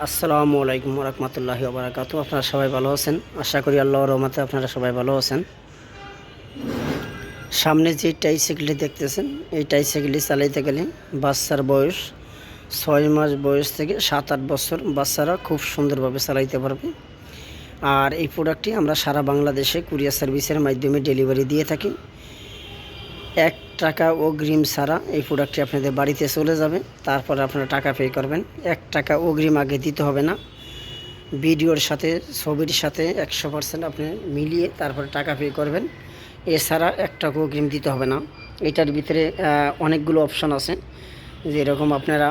আসসালামু আলাইকুম রহমতুল্লাহি ওয়া বারাকাতুহু। আপনারা সবাই ভালো আছেন? আশা করি আল্লাহর রহমতে আপনারা সবাই ভালো আছেন। সামনে যে ট্রাইসাইকেলটি দেখতেছেন, এই ট্রাইসাইকেলটি চালাইতে গেলে বাচ্চার বয়স 6 মাস বয়স থেকে 7-8 বছর বাচ্চারা খুব সুন্দরভাবে চালাইতে পারবে। আর এই প্রোডাক্টটি আমরা সারা বাংলাদেশে কুরিয়ার সার্ভিসের মাধ্যমে ডেলিভারি দিয়ে থাকি। 1 টাকা অগ্রিম ছাড়া এই প্রোডাক্টটি আপনাদের বাড়িতে চলে যাবে। তারপর আপনারা টাকা পে করবেন। 1 টাকা অগ্রিম আগে দিতে হবে না। ভিডিওর সাথে ছবির সাথে 100% আপনি মিলিয়ে তারপরে টাকা পে করবেন। এছাড়া 1 টাকা অগ্রিম দিতে হবে না। এটার ভিতরে অনেকগুলো অপশন আছে। যেরকম আপনারা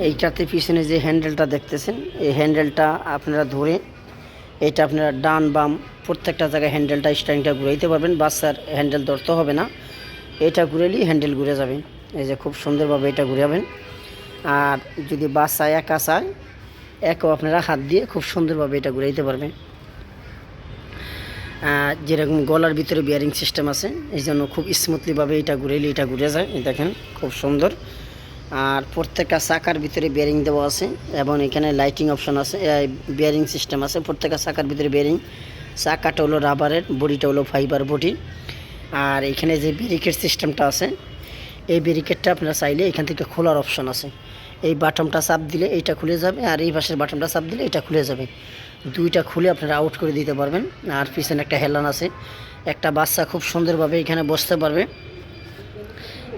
এইটাতে পিছনে যে হ্যান্ডেলটা দেখতেছেন, এই হ্যান্ডেলটা আপনারা ধরে এটা আপনারা ডান বাম প্রত্যেকটা জায়গায় হ্যান্ডেলটা স্টারিংটা ঘুরাইতে পারবেন। বাচ্চার হ্যান্ডেল ধরতে হবে না, এটা ঘুরেলেই হ্যান্ডেল ঘুরে যাবে। এই যে খুব সুন্দরভাবে এটা ঘুরাবেন। আর যদি বাচ্চা একা চায়, একাও আপনারা হাত দিয়ে খুব সুন্দরভাবে এটা ঘুরাইতে পারবেন। যেরকম গলার ভিতরে বিয়ারিং সিস্টেম আছে, এই জন্য খুব স্মুথলিভাবে এটা ঘুরাইলে এটা ঘুরে যায়। দেখেন খুব সুন্দর। আর প্রত্যেকটা চাকার ভিতরে বিয়ারিং দেওয়া আছে এবং এখানে লাইটিং অপশন আছে, বিয়ারিং সিস্টেম আছে। প্রত্যেকটা চাকার ভিতরে বিয়ারিং। চাকাটা হলো রাবারের, বডিটা হলো ফাইবার বডি। আর এখানে যে ব্যারিকেড সিস্টেমটা আছে, এই ব্যারিকেডটা আপনারা চাইলে এখান থেকে খোলার অপশন আছে। এই বাটনটা চাপ দিলে এইটা খুলে যাবে, আর এই পাশের বাটনটা চাপ দিলে এটা খুলে যাবে। দুইটা খুলে আপনারা আউট করে দিতে পারবেন। আর পিছনে একটা হেলান আছে, একটা বাচ্চা খুব সুন্দরভাবে এখানে বসতে পারবে।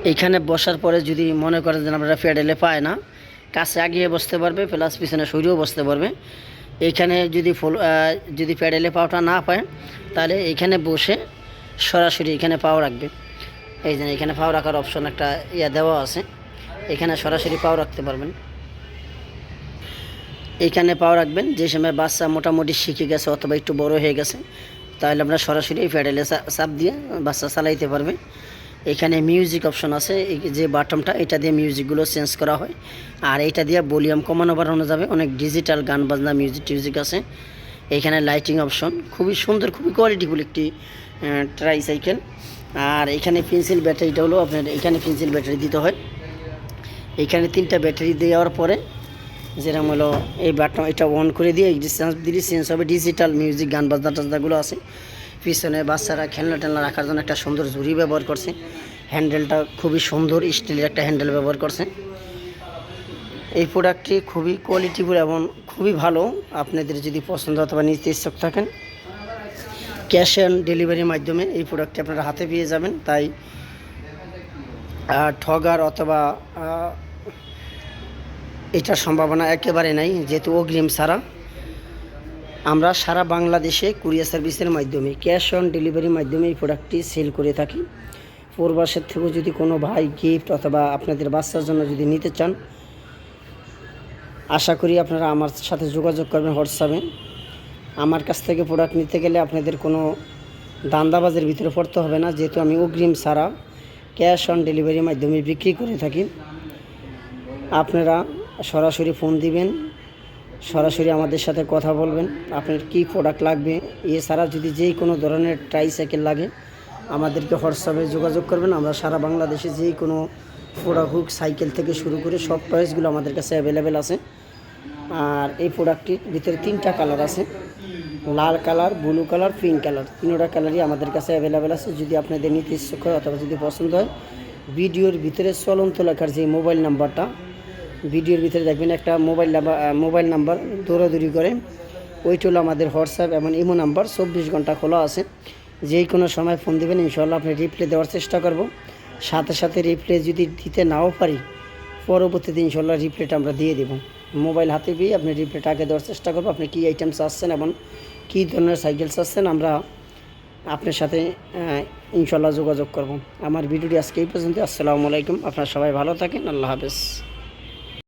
এইখানে বসার পরে যদি মনে করেন যে আপনারা প্যাডেলে পায় না, কাছে আগিয়ে বসতে পারবে, প্লাস পিছনে সরিয়েও বসতে পারবে। এইখানে যদি প্যাডেলে পাওয়াটা না পায়, তাহলে এইখানে বসে সরাসরি এখানে পাও রাখবে। এই যে এখানে পাও রাখার অপশন একটা দেওয়া আছে, এখানে সরাসরি পাও রাখতে পারবেন। এইখানে পাও রাখবেন। যে সময় বাচ্চা মোটামুটি শিখে গেছে অথবা একটু বড় হয়ে গেছে, তাহলে আমরা সরাসরি এই প্যাডেলে চাপ দিয়ে বাচ্চা চালাইতে পারবে। এখানে মিউজিক অপশন আছে, এই যে বাটনটা, এটা দিয়ে মিউজিকগুলো চেঞ্জ করা হয়। আর এইটা দিয়ে ভলিউম কমানো বাড়ানো যাবে। অনেক ডিজিটাল গান বাজনা মিউজিক আছে। এখানে লাইটিং অপশন, খুবই সুন্দর, খুবই কোয়ালিটিফুল একটি ট্রাইসাইকেল। আর এখানে পেন্সিল ব্যাটারিটা হলো আপনার, এখানে পেন্সিল ব্যাটারি দিতে হয়। এখানে 3টা ব্যাটারি দেওয়ার পরে যেরকম হলো এই বাটন, এটা অন করে দিয়ে চেঞ্জ দিলে চেঞ্জ হবে। ডিজিটাল মিউজিক গান বাজনা টাজনাগুলো আছে। পিছনে বাচ্চারা খেলনা টেলনা রাখার জন্য একটা সুন্দর ঝুড়ি ব্যবহার করছে। হ্যান্ডেলটা খুবই সুন্দর স্টিলের একটা হ্যান্ডেল ব্যবহার করছে। এই প্রোডাক্টটি খুবই কোয়ালিটিফুল এবং খুবই ভালো। আপনাদের যদি পছন্দ অথবা নিতে ইচ্ছুক থাকেন, ক্যাশ অন ডেলিভারির মাধ্যমে এই প্রোডাক্টটি আপনারা হাতে পেয়ে যাবেন। তাই ঠগার অথবা এটার সম্ভাবনা একেবারে নাই, যেহেতু অগ্রিম ছাড়া আমরা সারা বাংলাদেশে কুরিয়ার সার্ভিসের মাধ্যমে ক্যাশ অন ডেলিভারির মাধ্যমে এই প্রোডাক্টটি সেল করে থাকি। প্রবাসের থেকেও যদি কোনো ভাই গিফট অথবা আপনাদের বাচ্চার জন্য যদি নিতে চান, আশা করি আপনারা আমার সাথে যোগাযোগ করবেন হোয়াটসঅ্যাপে। আমার কাছ থেকে প্রোডাক্ট নিতে গেলে আপনাদের কোনো দান্দাবাজের ভিতরে পড়তে হবে না, যেহেতু আমি অগ্রিম ছাড়া ক্যাশ অন ডেলিভারির মাধ্যমে বিক্রি করে থাকি। আপনারা সরাসরি ফোন দিবেন, সরাসরি আমাদের সাথে কথা বলবেন, আপনার কী প্রোডাক্ট লাগবে। এছাড়া যদি যেই কোনো ধরনের ট্রাইসাইকেল লাগে, আমাদেরকে হোয়াটসঅ্যাপে যোগাযোগ করবেন। আমরা সারা বাংলাদেশে যেই কোনো প্রোডাক্ট হোক, সাইকেল থেকে শুরু করে সব প্রাইসগুলো আমাদের কাছে অ্যাভেলেবেল আছে। আর এই প্রোডাক্টটির ভিতরে 3টা কালার আছে, লাল colour, blue colour, pink colour. 3টা কালারই আমাদের কাছে অ্যাভেলেবেল আছে। যদি আপনাদের নিতে ইচ্ছুক হয় অথবা যদি পছন্দ হয়, ভিডিওর ভিতরে চলন্ত লেখার যে মোবাইল নাম্বারটা, ভিডিওর ভিতরে দেখবেন একটা মোবাইল নাম্বার দৌড়াদৌড়ি করে, ওইটা হলো আমাদের হোয়াটসঅ্যাপ এবং ইমো নাম্বার। 24 ঘন্টা খোলা আছে। যেই কোনো সময় ফোন দেবেন, ইনশাআল্লাহ আপনি রিপ্লাই দেওয়ার চেষ্টা করব। সাথে সাথে রিপ্লাই যদি দিতে নাও পারি, পরবর্তীতে ইনশাআল্লাহ রিপ্লাইটা আমরা দিয়ে দেব। মোবাইল হাতে পেয়ে আপনি রিপ্লাইটা আগে দেওয়ার চেষ্টা করবো। আপনি কী আইটেম চাচ্ছেন এবং কী ধরনের সাইকেল চাচ্ছেন, আমরা আপনার সাথে ইনশাআল্লাহ যোগাযোগ করব। আমার ভিডিওটি আজকে এই পর্যন্ত। আসসালামু আলাইকুম। আপনারা সবাই ভালো থাকেন। আল্লাহ হাফেজ।